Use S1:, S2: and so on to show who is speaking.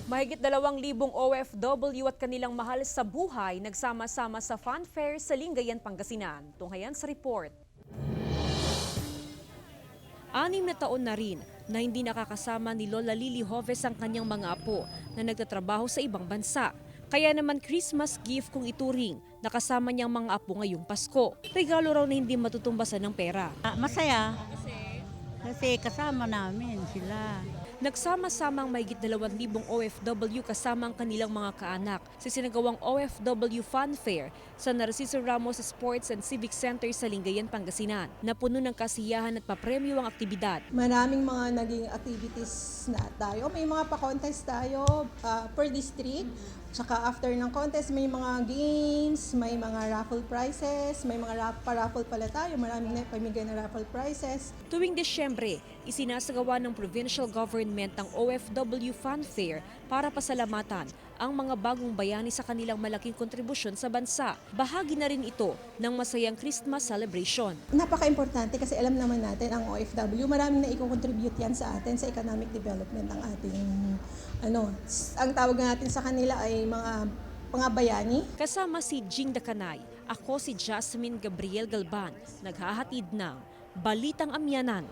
S1: Mahigit 2,000 OFW at kanilang mahal sa buhay nagsama-sama sa fun fair sa Lingayen, Pangasinan. Tunghayan sa report. 6 na taon na rin na hindi nakakasama ni Lola Lily Hoves ang kanyang mga apo na nagtatrabaho sa ibang bansa. Kaya naman Christmas gift kung ituring, nakasama niyang mga apo ngayong Pasko. Regalo raw na hindi matutumbasan ng pera.
S2: Masaya. Kasi kasama namin sila.
S1: Nagsama-samang mahigit 2,000 OFW kasama ang kanilang mga kaanak sa sinagawang OFW Fun Fair sa Narciso Ramos Sports and Civic Center sa Lingayen, Pangasinan. Napuno ng kasiyahan at papremyo ang aktibidad.
S3: Maraming mga naging activities na tayo. May mga pa-contest tayo per district. Tsaka after ng contest, may mga games, may mga raffle prizes, may mga pa-raffle pala tayo. Maraming na pamigay na raffle prizes.
S1: Tuwing Desyembre, isinasagawa ng provincial government ang OFW Fun Fair para pasalamatan ang mga bagong bayani sa kanilang malaking kontribusyon sa bansa. Bahagi na rin ito ng masayang Christmas celebration.
S3: Napaka-importante kasi alam naman natin ang OFW, maraming na i-contribute yan sa atin sa economic development ng ating ang tawag natin sa kanila ay mga bayani.
S1: Kasama si Jing Dakanay, ako si Jasmine Gabriel Galban, naghahatid ng Balitang Amyanan.